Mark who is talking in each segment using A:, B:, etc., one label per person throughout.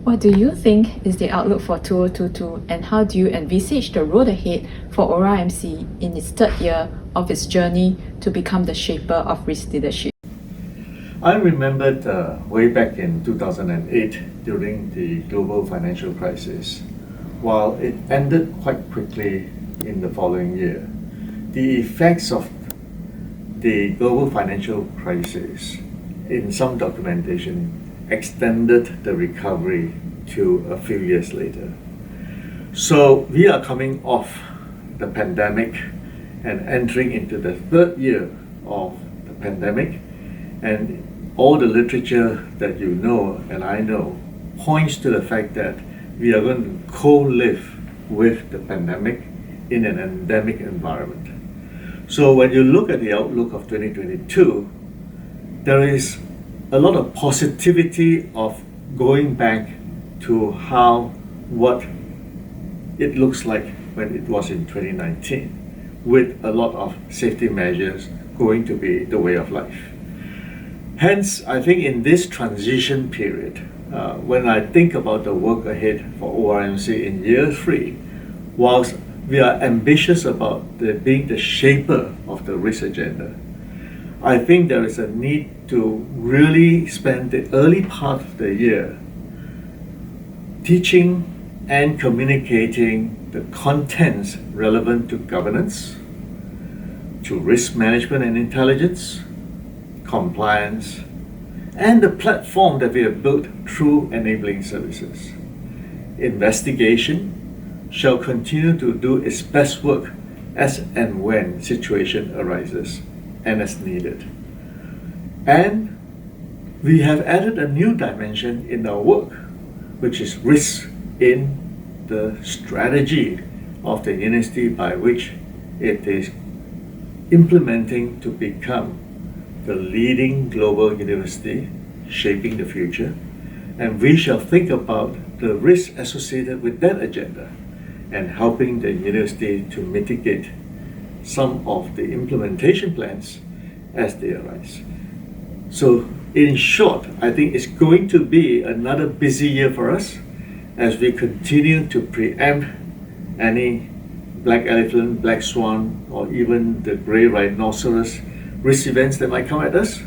A: What do you think is the outlook for 2022, and how do you envisage the road ahead for ORMC in its third year of its journey to become the shaper of risk leadership?
B: I remembered way back in 2008 during the global financial crisis. While it ended quite quickly in the following year, the effects of the global financial crisis, in some documentation, extended the recovery to a few years later. So we are coming off the pandemic and entering into the third year of the pandemic, and all the literature that you know and I know points to the fact that we are going to co-live with the pandemic in an endemic environment. So when you look at the outlook of 2022, there is a lot of positivity of going back to what it looks like when it was in 2019, with a lot of safety measures going to be the way of life. Hence, I think in this transition period, when I think about the work ahead for ORMC in year 3, whilst we are ambitious about being the shaper of the risk agenda, I think there is a need to really spend the early part of the year teaching and communicating the contents relevant to governance, to risk management and intelligence, compliance, and the platform that we have built through enabling services. Investigation shall continue to do its best work as and when situation arises and as needed. And we have added a new dimension in our work, which is risk in the strategy of the university by which it is implementing to become the leading global university shaping the future. And we shall think about the risks associated with that agenda and helping the university to mitigate some of the implementation plans as they arise. So in short, I think it's going to be another busy year for us as we continue to preempt any black elephant, black swan, or even the gray rhinoceros risk events that might come at us.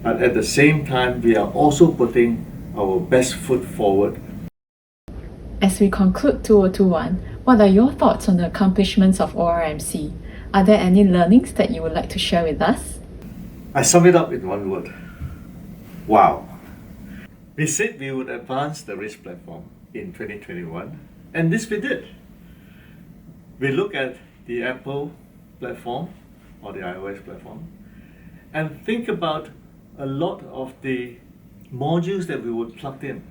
B: But at the same time, we are also putting our best foot forward.
A: As we conclude 2021, what are your thoughts on the accomplishments of ORMC? Are there any learnings that you would like to share with us?
B: I sum it up in one word: wow. We said we would advance the risk platform in 2021, and this we did. We look at the Apple platform or the iOS platform and think about a lot of the modules that we would plug in,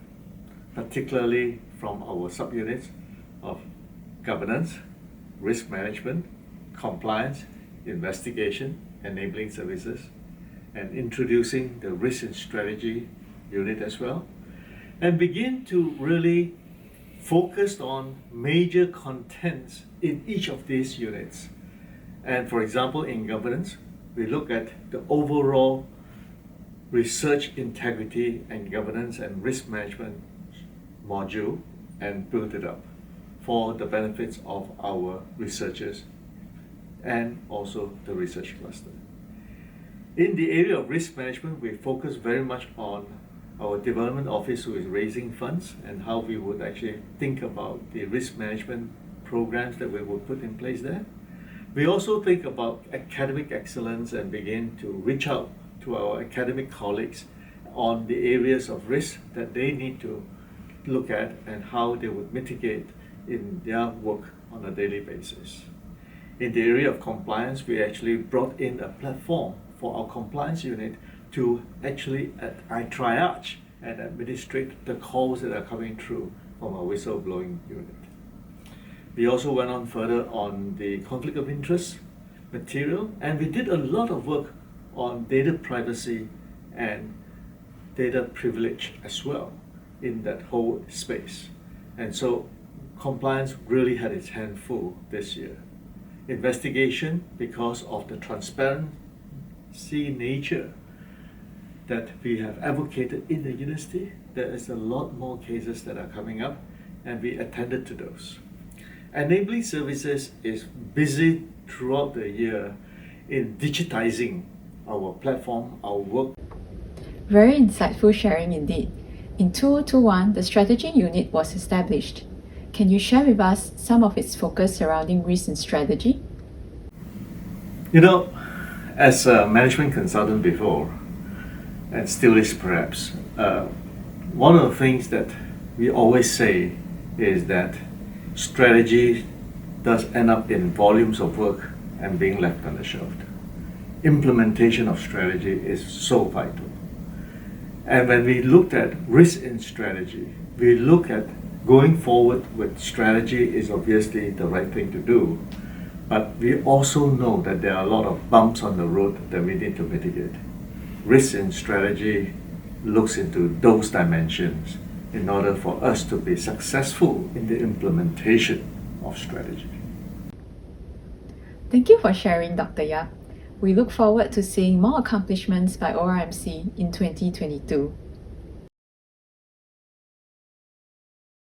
B: particularly from our subunits of governance, risk management, compliance, investigation, enabling services, and introducing the risk and strategy unit as well, and begin to really focus on major contents in each of these units. And for example, in governance, we look at the overall research integrity and governance and risk management module and build it up for the benefits of our researchers and also the research cluster. In the area of risk management, we focus very much on our development office who is raising funds and how we would actually think about the risk management programs that we would put in place there. We also think about academic excellence and begin to reach out to our academic colleagues on the areas of risk that they need to look at and how they would mitigate in their work on a daily basis. In the area of compliance, we actually brought in a platform for our compliance unit to actually triage and administrate the calls that are coming through from our whistleblowing unit. We also went on further on the conflict of interest material, and we did a lot of work on data privacy and data privilege as well in that whole space. And so compliance really had its hand full this year. Investigation, because of the transparency nature that we have advocated in the university, there is a lot more cases that are coming up, and we attended to those. Enabling Services is busy throughout the year in digitizing our platform, our work.
A: Very insightful sharing indeed. In 2021, the strategy unit was established. Can you share with us some of its focus surrounding risk and strategy?
B: You know, as a management consultant before, and still is perhaps, one of the things that we always say is that strategy does end up in volumes of work and being left on the shelf. Implementation of strategy is so vital. And when we looked at risk in strategy, we look at going forward with strategy is obviously the right thing to do, but we also know that there are a lot of bumps on the road that we need to mitigate. Risk in strategy looks into those dimensions in order for us to be successful in the implementation of strategy.
A: Thank you for sharing, Dr. Yap. We look forward to seeing more accomplishments by ORMC in 2022.